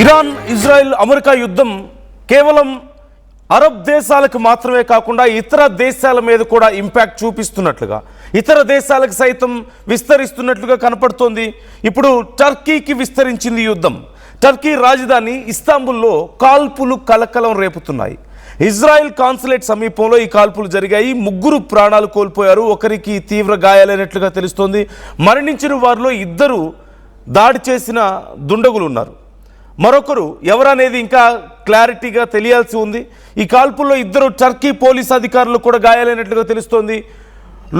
Iran Israel America యుద్ధం కేవలం Arab దేశాలకు మాత్రమే కాకుండా ఇతర దేశాల మీద కూడా ఇంపాక్ట్ చూపిస్తున్నట్లుగా, ఇతర దేశాలకు సైతం విస్తరిస్తున్నట్లుగా కనపడుతోంది. ఇప్పుడు టర్కీకి విస్తరించింది యుద్ధం. టర్కీ రాజధాని ఇస్తాంబుల్లో కాల్పులు కలకలం రేపుతున్నాయి. ఇజ్రాయెల్ కాన్సులేట్ సమీపంలో ఈ కాల్పులు జరిగాయి. 3 ప్రాణాలు కోల్పోయారు. ఒకరికి తీవ్ర గాయాలైనట్లుగా తెలుస్తోంది. మరణించిన వారిలో 2 దాడి చేసిన దుండగులు ఉన్నారు. మరొకరు ఎవరనేది ఇంకా క్లారిటీగా తెలియాల్సి ఉంది. ఈ కాల్పుల్లో 2 టర్కీ పోలీస్ అధికారులు కూడా గాయాలైనట్లుగా తెలుస్తోంది.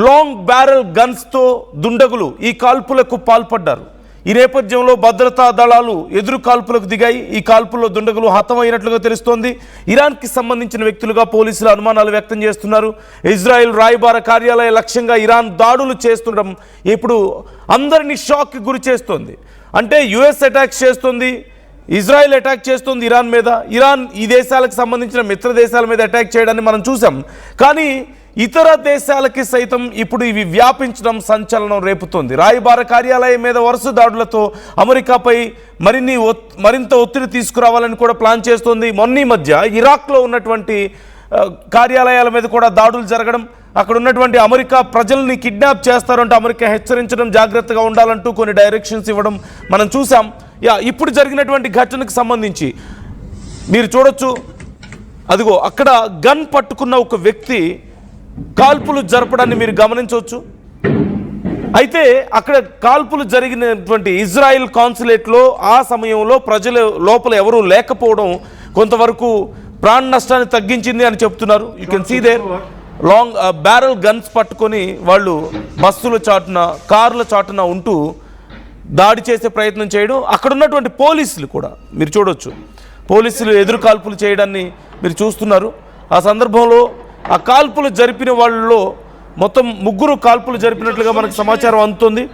లాంగ్ బ్యారెల్ గన్స్తో దుండగులు ఈ కాల్పులకు పాల్పడ్డారు. ఈ నేపథ్యంలో భద్రతా దళాలు ఎదురు కాల్పులకు దిగాయి. ఈ కాల్పుల్లో దుండగులు హతమైనట్లుగా తెలుస్తోంది. ఇరాన్కి సంబంధించిన వ్యక్తులుగా పోలీసులు అనుమానాలు వ్యక్తం చేస్తున్నారు. ఇజ్రాయెల్ రాయబార కార్యాలయ లక్ష్యంగా ఇరాన్ దాడులు చేస్తుండడం ఇప్పుడు అందరినీ షాక్కి గురి చేస్తోంది. అంటే యుఎస్ అటాక్ చేస్తుంది, ఇజ్రాయెల్ అటాక్ చేస్తుంది ఇరాన్ మీద. ఇరాన్ ఈ దేశాలకు సంబంధించిన మిత్ర దేశాల మీద అటాక్ చేయడాన్ని మనం చూసాం. కానీ ఇతర దేశాలకి సైతం ఇప్పుడు ఇవి వ్యాపించడం సంచలనం రేపుతోంది. రాయబార కార్యాలయం మీద వరుస దాడులతో అమెరికాపై మరింత ఒత్తిడి తీసుకురావాలని కూడా ప్లాన్ చేస్తోంది. మొన్న మధ్య ఇరాక్లో ఉన్నటువంటి కార్యాలయాల మీద కూడా దాడులు జరగడం, అక్కడ ఉన్నటువంటి అమెరికా ప్రజల్ని కిడ్నాప్ చేస్తారంటూ అమెరికా హెచ్చరించడం, జాగ్రత్తగా ఉండాలంటూ కొన్ని డైరెక్షన్స్ ఇవ్వడం మనం చూసాం. ఇప్పుడు జరిగినటువంటి ఘటనకు సంబంధించి మీరు చూడొచ్చు, అదిగో అక్కడ గన్ పట్టుకున్న ఒక వ్యక్తి కాల్పులు జరపడాన్ని మీరు గమనించవచ్చు. అయితే అక్కడ కాల్పులు జరిగినటువంటి ఇజ్రాయెల్ కాన్సులేట్లో ఆ సమయంలో ప్రజలు లోపల ఎవరూ లేకపోవడం కొంతవరకు ప్రాణ నష్టాన్ని తగ్గించింది అని చెప్తున్నారు. You can see there long barrel guns పట్టుకొని వాళ్ళు బస్సుల చాటున, కార్ల చాటున ఉంటూ దాడి చేసే ప్రయత్నం చేయడం. అక్కడ ఉన్నటువంటి పోలీసులు కూడా మీరు చూడొచ్చు, పోలీసులు ఎదురు కాల్పులు చేయడాన్ని మీరు చూస్తున్నారు. ఆ సందర్భంలో ఆ కాల్పులు జరిపిన వాళ్ళలో మొత్తం 3 కాల్పులు జరిపినట్లుగా మనకు సమాచారం అందుతుంది.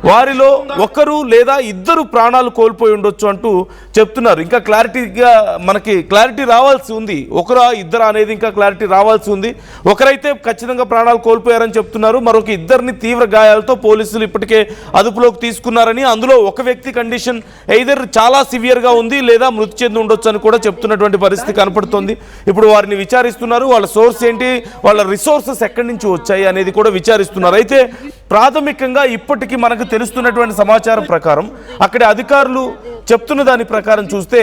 వారిలో 1 లేదా 2 ప్రాణాలు కోల్పోయి ఉండొచ్చు అంటూ చెప్తున్నారు. ఇంకా క్లారిటీగా మనకి క్లారిటీ రావాల్సి ఉంది. 1 2 అనేది ఇంకా క్లారిటీ రావాల్సి ఉంది. ఒకరైతే ఖచ్చితంగా ప్రాణాలు కోల్పోయారని చెప్తున్నారు. మరొక 2ని తీవ్ర గాయాలతో పోలీసులు ఇప్పటికే అదుపులోకి తీసుకున్నారని, అందులో ఒక వ్యక్తి కండిషన్ ఎయిదర్ చాలా సివియర్గా ఉంది లేదా మృతి చెంది ఉండొచ్చు అని కూడా చెప్తున్నటువంటి పరిస్థితి కనపడుతోంది. ఇప్పుడు వారిని విచారిస్తున్నారు. వాళ్ళ సోర్స్ ఏంటి, వాళ్ళ రిసోర్సెస్ ఎక్కడి నుంచి వచ్చాయి అనేది కూడా విచారిస్తున్నారు. అయితే ప్రాథమికంగా ఇప్పటికీ మనకు తెలుస్తున్నటువంటి సమాచారం ప్రకారం, అక్కడ అధికారులు చెప్తున్న దాని ప్రకారం చూస్తే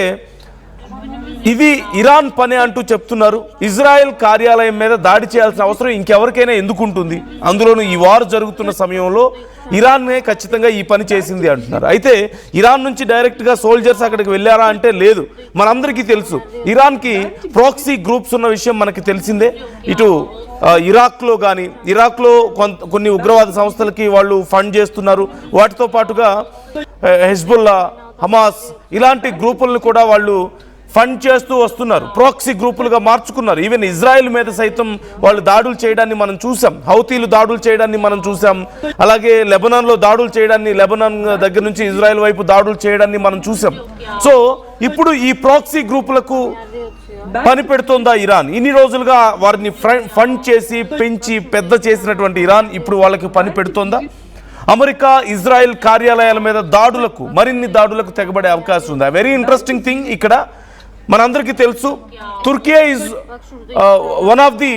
ఇది ఇరాన్ పని అంటూ చెప్తున్నారు. ఇజ్రాయెల్ కార్యాలయం మీద దాడి చేయాల్సిన అవసరం ఇంకెవరికైనా ఎందుకుంటుంది? అందులోనూ ఈ వార్ జరుగుతున్న సమయంలో ఇరాన్నే ఖచ్చితంగా ఈ పని చేసింది అంటున్నారు. అయితే ఇరాన్ నుంచి డైరెక్ట్గా సోల్జర్స్ అక్కడికి వెళ్ళారా అంటే లేదు. మనందరికీ తెలుసు ఇరాన్కి ప్రాక్సీ గ్రూప్స్ ఉన్న విషయం మనకి తెలిసిందే. ఇటు ఇరాక్లో కానీ, ఇరాక్లో కొన్ని ఉగ్రవాద సంస్థలకి వాళ్ళు ఫండ్ చేస్తున్నారు. వాటితో పాటుగా హెజ్బుల్లా, హమాస్ ఇలాంటి గ్రూపులను కూడా వాళ్ళు ఫండ్ చేస్తూ వస్తున్నారు. ప్రాక్సీ గ్రూపులుగా మార్చుకున్నారు. ఈవెన్ ఇజ్రాయెల్ మీద సైతం వాళ్ళు దాడులు చేయడాన్ని మనం చూసాం. హౌతీలు దాడులు చేయడాన్ని మనం చూసాం. అలాగే లెబనాన్లో దాడులు చేయడాన్ని, లెబనాన్ దగ్గర నుంచి ఇజ్రాయెల్ వైపు దాడులు చేయడాన్ని మనం చూసాం. సో ఇప్పుడు ఈ ప్రాక్సీ గ్రూపులకు పని పెడుతోందా ఇరాన్? ఇన్ని రోజులుగా వారిని ఫండ్ చేసి పెంచి పెద్ద చేసినటువంటి ఇరాన్ ఇప్పుడు వాళ్ళకి పని పెడుతోందా? అమెరికా ఇజ్రాయెల్ కార్యాలయాల మీద దాడులకు, మరిన్ని దాడులకు తెగబడే అవకాశం ఉంది. వెరీ ఇంట్రెస్టింగ్ థింగ్ ఇక్కడ మనందరికీ తెలుసు, Turkiye is one of the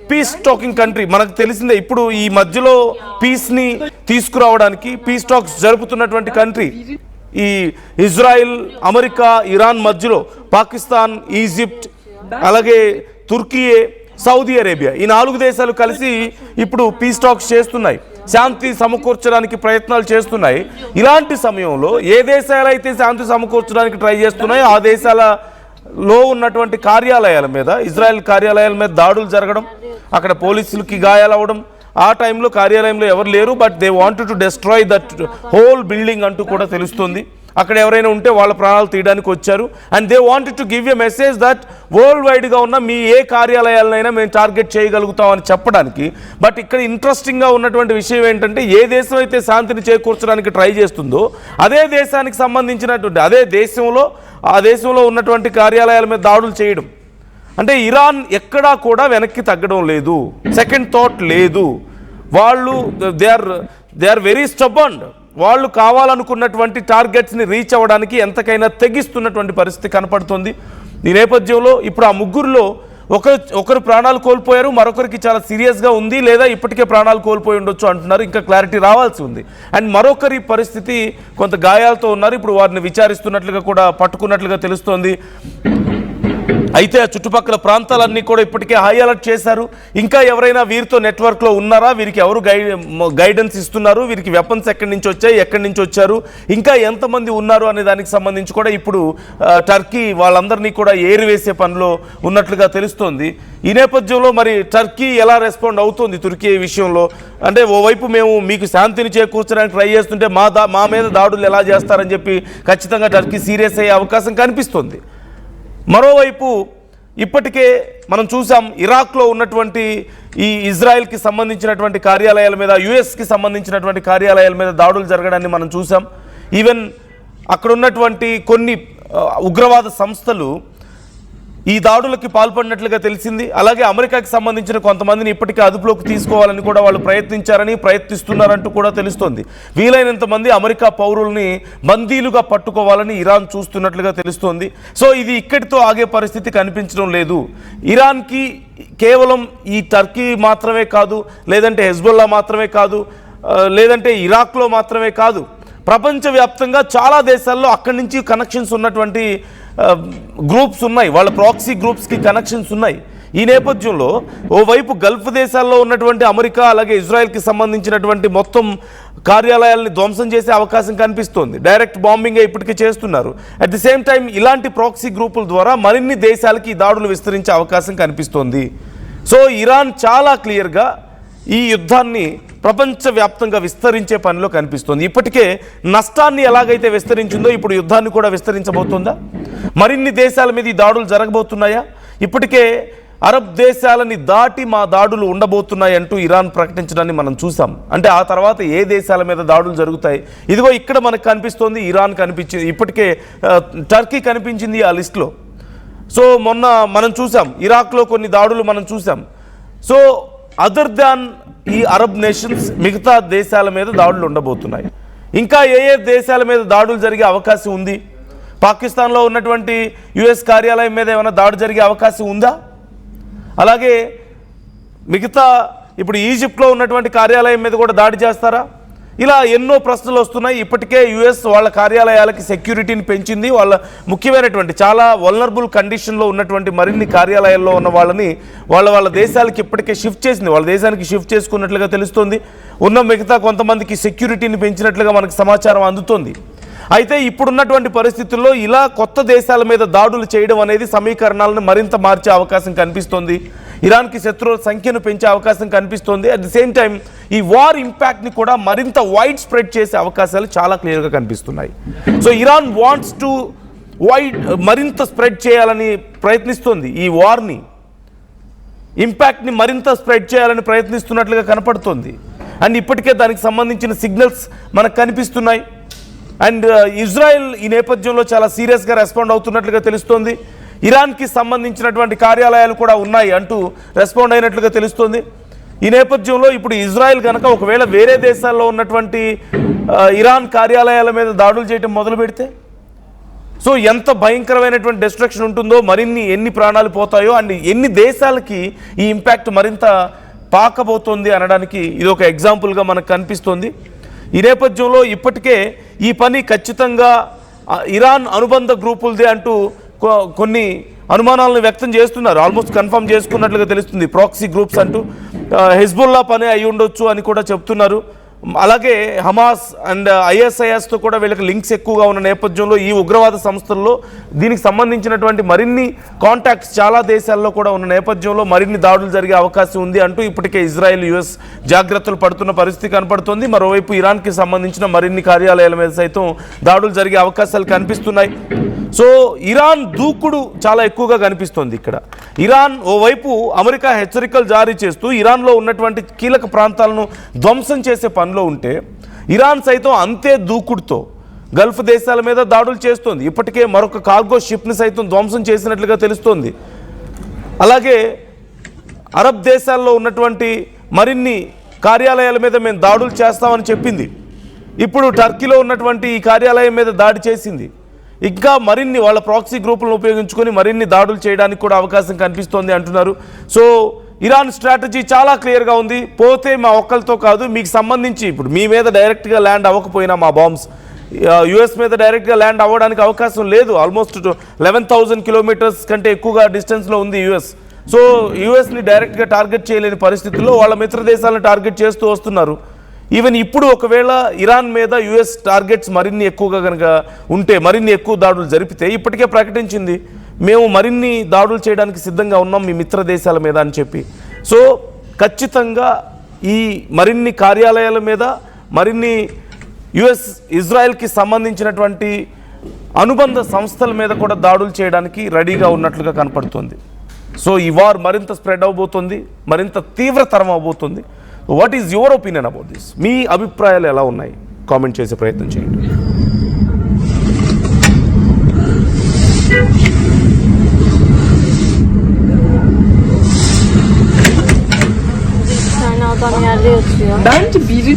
peace talking country. మనకు తెలిసిందే, ఇప్పుడు ఈ మధ్యలో పీస్ని తీసుకురావడానికి పీస్ టాక్స్ జరుపుతున్నటువంటి కంట్రీ. ఈ ఇజ్రాయెల్, అమెరికా, ఇరాన్ మధ్యలో పాకిస్తాన్, ఈజిప్ట్, అలాగే తుర్కియే, సౌదీ అరేబియా ఈ 4 దేశాలు కలిసి ఇప్పుడు పీస్ టాక్స్ చేస్తున్నాయి, శాంతి సమకూర్చడానికి ప్రయత్నాలు చేస్తున్నాయి. ఇలాంటి సమయంలో ఏ దేశాలైతే శాంతి సమకూర్చడానికి ట్రై చేస్తున్నాయో ఆ దేశాలలో ఉన్నటువంటి కార్యాలయాల మీద, ఇజ్రాయెల్ కార్యాలయాల మీద దాడులు జరగడం, అక్కడ పోలీసులకి గాయాలు అవ్వడం, ఆ టైంలో కార్యాలయంలో ఎవరు లేరు, but they wanted to destroy that whole building అంటూ కూడా తెలుస్తుంది. అక్కడ ఎవరైనా ఉంటే వాళ్ళ ప్రాణాలు తీయడానికి వచ్చారు. And they wanted to give a message that world వైడ్గా ఉన్న మీ ఏ కార్యాలయాలనైనా మేము టార్గెట్ చేయగలుగుతామని చెప్పడానికి. బట్ ఇక్కడ ఇంట్రెస్టింగ్గా ఉన్నటువంటి విషయం ఏంటంటే, ఏ దేశం అయితే శాంతిని చేకూర్చడానికి ట్రై చేస్తుందో అదే దేశానికి సంబంధించినటువంటి ఆ దేశంలో ఉన్నటువంటి కార్యాలయాల మీద దాడులు చేయడం అంటే ఇరాన్ ఎక్కడా కూడా వెనక్కి తగ్గడం లేదు, సెకండ్ థాట్ లేదు. వాళ్ళు దే ఆర్ వెరీ స్టబర్న్. వాళ్ళు కావాలనుకున్నటువంటి టార్గెట్స్ని రీచ్ అవ్వడానికి ఎంతకైనా తెగిస్తున్నటువంటి పరిస్థితి కనపడుతుంది. ఈ నేపథ్యంలో ఇప్పుడు ఆ ముగ్గురులో ఒకరు ప్రాణాలు కోల్పోయారు, మరొకరికి చాలా సీరియస్గా ఉంది, లేదా ఇప్పటికే ప్రాణాలు కోల్పోయి ఉండొచ్చు అంటున్నారు. ఇంకా క్లారిటీ రావాల్సి ఉంది. అండ్ మరొకరి పరిస్థితి కొంత గాయాలతో ఉన్నారు. ఇప్పుడు వారిని విచారిస్తున్నట్లుగా కూడా పట్టుకున్నట్లుగా తెలుస్తోంది. అయితే ఆ చుట్టుపక్కల ప్రాంతాలన్నీ కూడా ఇప్పటికే హై అలర్ట్ చేశారు. ఇంకా ఎవరైనా వీరితో నెట్వర్క్లో ఉన్నారా, వీరికి ఎవరు గైడెన్స్ ఇస్తున్నారు, వీరికి వెపన్స్ ఎక్కడి నుంచి వచ్చాయి, ఎక్కడి నుంచి వచ్చారు, ఇంకా ఎంతమంది ఉన్నారు అనే దానికి సంబంధించి కూడా ఇప్పుడు టర్కీ వాళ్ళందరినీ కూడా ఏరివేసే పనిలో ఉన్నట్లుగా తెలుస్తోంది. ఈ నేపథ్యంలో మరి టర్కీ ఎలా రెస్పాండ్ అవుతుంది తుర్కీ విషయంలో? అంటే ఓవైపు మేము మీకు శాంతిని చేకూర్చడానికి ట్రై చేస్తుంటే మా మీద దాడులు ఎలా చేస్తారని చెప్పి ఖచ్చితంగా టర్కీ సీరియస్ అయ్యే అవకాశం కనిపిస్తుంది. మరోవైపు ఇప్పటికే మనం చూసాం ఇరాక్లో ఉన్నటువంటి ఈ ఇజ్రాయెల్కి సంబంధించినటువంటి కార్యాలయాల మీద, యుఎస్కి సంబంధించినటువంటి కార్యాలయాల మీద దాడులు జరగడాన్ని మనం చూసాం. ఈవెన్ అక్కడ ఉన్నటువంటి కొన్ని ఉగ్రవాద సంస్థలు ఈ దాడులకి పాల్పడినట్లుగా తెలిసింది. అలాగే అమెరికాకి సంబంధించిన కొంతమందిని ఇప్పటికే అదుపులోకి తీసుకోవాలని కూడా వాళ్ళు ప్రయత్నిస్తున్నారంటూ కూడా తెలుస్తోంది. వీలైనంత మంది అమెరికా పౌరుల్ని బందీలుగా పట్టుకోవాలని ఇరాన్ చూస్తున్నట్లుగా తెలుస్తోంది. సో ఇది ఇక్కడితో ఆగే పరిస్థితి కనిపించడం లేదు. ఇరాన్కి కేవలం ఈ టర్కీ మాత్రమే కాదు, లేదంటే హెజ్బుల్లా మాత్రమే కాదు, లేదంటే ఇరాక్లో మాత్రమే కాదు, ప్రపంచవ్యాప్తంగా చాలా దేశాల్లో అక్కడి నుంచి కనెక్షన్స్ ఉన్నటువంటి గ్రూప్స్ ఉన్నాయి, వాళ్ళ ప్రాక్సీ గ్రూప్స్కి కనెక్షన్స్ ఉన్నాయి. ఈ నేపథ్యంలో ఓవైపు గల్ఫ్ దేశాల్లో ఉన్నటువంటి అమెరికా అలాగే ఇజ్రాయెల్కి సంబంధించినటువంటి మొత్తం కార్యాలయాలని ధ్వంసం చేసే అవకాశం కనిపిస్తోంది. డైరెక్ట్ బాంబింగ్ ఇప్పటికే చేస్తున్నారు. అట్ ది సేమ్ టైం ఇలాంటి ప్రాక్సీ గ్రూపుల ద్వారా మరిన్ని దేశాలకి ఈ దాడులు విస్తరించే అవకాశం కనిపిస్తోంది. సో ఇరాన్ చాలా క్లియర్గా ఈ యుద్ధాన్ని ప్రపంచవ్యాప్తంగా విస్తరించే పనిలో కనిపిస్తోంది. ఇప్పటికే నష్టాన్ని ఎలాగైతే విస్తరించిందో ఇప్పుడు యుద్ధాన్ని కూడా విస్తరించబోతుందా? మరిన్ని దేశాల మీద ఈ దాడులు జరగబోతున్నాయా? ఇప్పటికే అరబ్ దేశాలని దాటి మా దాడులు ఉండబోతున్నాయి అంటూ ఇరాన్ ప్రకటించడాన్ని మనం చూసాం. అంటే ఆ తర్వాత ఏ దేశాల మీద దాడులు జరుగుతాయి? ఇదిగో ఇక్కడ మనకు కనిపిస్తోంది, ఇరాన్ కనిపించింది, ఇప్పటికే టర్కీ కనిపించింది ఆ లిస్టులో. సో మొన్న మనం చూసాం ఇరాక్లో కొన్ని దాడులు మనం చూసాం. సో అదర్ దాన్ ఈ అరబ్ నేషన్స్ మిగతా దేశాల మీద దాడులు ఉండబోతున్నాయి. ఇంకా ఏ దేశాల మీద దాడులు జరిగే అవకాశం ఉంది? పాకిస్తాన్లో ఉన్నటువంటి యుఎస్ కార్యాలయం మీద ఏమైనా దాడి జరిగే అవకాశం ఉందా? అలాగే మిగతా ఇప్పుడు ఈజిప్ట్లో ఉన్నటువంటి కార్యాలయం మీద కూడా దాడి చేస్తారా? ఇలా ఎన్నో ప్రశ్నలు వస్తున్నాయి. ఇప్పటికే యుఎస్ వాళ్ళ కార్యాలయాలకి సెక్యూరిటీని పెంచింది. వాళ్ళ ముఖ్యమైనటువంటి చాలా వల్నరబుల్ కండిషన్లో ఉన్నటువంటి మరిన్ని కార్యాలయాల్లో ఉన్న వాళ్ళని వాళ్ళ దేశాలకి ఇప్పటికే షిఫ్ట్ చేసింది, వాళ్ళ దేశానికి షిఫ్ట్ చేసుకున్నట్లుగా తెలుస్తోంది. ఉన్న మిగతా కొంతమందికి సెక్యూరిటీని పెంచినట్లుగా మనకు సమాచారం అందుతోంది. అయితే ఇప్పుడున్నటువంటి పరిస్థితుల్లో ఇలా కొత్త దేశాల మీద దాడులు చేయడం అనేది సమీకరణాలను మరింత మార్చే అవకాశం కనిపిస్తోంది. ఇరాన్కి శత్రువుల సంఖ్యను పెంచే అవకాశం కనిపిస్తోంది. అట్ ది సేమ్ టైం ఈ వార్ ఇంపాక్ట్ని కూడా మరింత వైడ్ స్ప్రెడ్ చేసే అవకాశాలు చాలా క్లియర్గా కనిపిస్తున్నాయి. సో ఇరాన్ వాంట్స్ టు మరింత స్ప్రెడ్ చేయాలని ప్రయత్నిస్తోంది. ఈ వార్ని ఇంపాక్ట్ని మరింత స్ప్రెడ్ చేయాలని ప్రయత్నిస్తున్నట్లుగా కనపడుతోంది. అండ్ ఇప్పటికే దానికి సంబంధించిన సిగ్నల్స్ మనకు కనిపిస్తున్నాయి. అండ్ ఇజ్రాయెల్ ఈ నేపథ్యంలో చాలా సీరియస్గా రెస్పాండ్ అవుతున్నట్లుగా తెలుస్తోంది. ఇరాన్కి సంబంధించినటువంటి కార్యాలయాలు కూడా ఉన్నాయి అంటూ రెస్పాండ్ అయినట్లుగా తెలుస్తోంది. ఈ నేపథ్యంలో ఇప్పుడు ఇజ్రాయెల్ కనుక ఒకవేళ వేరే దేశాల్లో ఉన్నటువంటి ఇరాన్ కార్యాలయాల మీద దాడులు చేయడం మొదలు పెడితే సో ఎంత భయంకరమైనటువంటి డిస్ట్రక్షన్ ఉంటుందో, ఎన్ని ప్రాణాలు పోతాయో, అండ్ ఎన్ని దేశాలకి ఈ ఇంపాక్ట్ మరింత పాకబోతోంది అనడానికి ఇది ఒక ఎగ్జాంపుల్గా మనకు కనిపిస్తోంది. ఈ నేపథ్యంలో ఇప్పటికే ఈ పని ఖచ్చితంగా ఇరాన్ అనుబంధ గ్రూపులదే అంటూ కొన్ని అనుమానాలను వ్యక్తం చేస్తున్నారు. ఆల్మోస్ట్ కన్ఫర్మ్ చేసుకున్నట్లుగా తెలుస్తుంది. ప్రాక్సీ గ్రూప్స్ అంటూ హెజ్బుల్లా పని అయి ఉండొచ్చు అని కూడా చెప్తున్నారు. అలాగే హమాస్ అండ్ ఐఎస్ఐఎస్తో కూడా వీళ్ళకి లింక్స్ ఎక్కువగా ఉన్న నేపథ్యంలో ఈ ఉగ్రవాద సంస్థల్లో దీనికి సంబంధించినటువంటి మరిన్ని కాంటాక్ట్స్ చాలా దేశాల్లో కూడా ఉన్న నేపథ్యంలో మరిన్ని దాడులు జరిగే అవకాశం ఉంది అంటూ ఇప్పటికే ఇజ్రాయెల్ యుఎస్ జాగ్రత్తలు పడుతున్న పరిస్థితి కనపడుతోంది. మరోవైపు ఇరాన్కి సంబంధించిన మరిన్ని కార్యాలయాల మీద సైతం దాడులు జరిగే అవకాశాలు కనిపిస్తున్నాయి. సో ఇరాన్ దూకుడు చాలా ఎక్కువగా కనిపిస్తోంది. ఇక్కడ ఇరాన్ ఓవైపు అమెరికా హెచ్చరికలు జారీ చేస్తూ ఇరాన్లో ఉన్నటువంటి కీలక ప్రాంతాలను ధ్వంసం చేసే పనిలో ఉంటే ఇరాన్ సైతం అంతే దూకుడుతో గల్ఫ్ దేశాల మీద దాడులు చేస్తోంది. ఇప్పటికే మరొక కార్గో షిప్ని సైతం ధ్వంసం చేసినట్లుగా తెలుస్తోంది. అలాగే అరబ్ దేశాల్లో ఉన్నటువంటి మరిన్ని కార్యాలయాల మీద మేము దాడులు చేస్తామని చెప్పింది. ఇప్పుడు టర్కీలో ఉన్నటువంటి ఈ కార్యాలయం మీద దాడి చేసింది. ఇంకా మరిన్ని వాళ్ళ ప్రాక్సీ గ్రూపులను ఉపయోగించుకొని మరిన్ని దాడులు చేయడానికి కూడా అవకాశం కనిపిస్తోంది అంటున్నారు. సో ఇరాన్ స్ట్రాటజీ చాలా క్లియర్గా ఉంది. పోతే మా ఒక్కరితో కాదు, మీకు సంబంధించి ఇప్పుడు మీ మీద డైరెక్ట్గా ల్యాండ్ అవ్వకపోయినా మా బాంబ్స్ యుఎస్ మీద డైరెక్ట్గా ల్యాండ్ అవ్వడానికి అవకాశం లేదు. ఆల్మోస్ట్ 11,000 కిలోమీటర్స్ కంటే ఎక్కువగా డిస్టెన్స్లో ఉంది యుఎస్. సో యుఎస్ని డైరెక్ట్గా టార్గెట్ చేయలేని పరిస్థితుల్లో వాళ్ళ మిత్ర దేశాలను టార్గెట్ చేస్తూ వస్తున్నారు. ఈవెన్ ఇప్పుడు ఒకవేళ ఇరాన్ మీద యుఎస్ టార్గెట్స్ మరిన్ని ఎక్కువగా కనుక ఉంటే, మరిన్ని ఎక్కువ దాడులు జరిపితే, ఇప్పటికే ప్రకటించింది మేము మరిన్ని దాడులు చేయడానికి సిద్ధంగా ఉన్నాం మీ మిత్ర దేశాల మీద అని చెప్పి. సో ఖచ్చితంగా ఈ మరిన్ని కార్యాలయాల మీద, మరిన్ని యుఎస్ ఇజ్రాయెల్కి సంబంధించినటువంటి అనుబంధ సంస్థల మీద కూడా దాడులు చేయడానికి రెడీగా ఉన్నట్లుగా కనపడుతుంది. సో ఈ వార్ మరింత స్ప్రెడ్ అవబోతుంది, మరింత తీవ్రతరం అవబోతుంది. What is your opinion about this? మీ అభిప్రాయాలు ఎలా ఉన్నాయి? కామెంట్ చేసే ప్రయత్నం చేయండి. Adam yerli yatıyor. Bence biri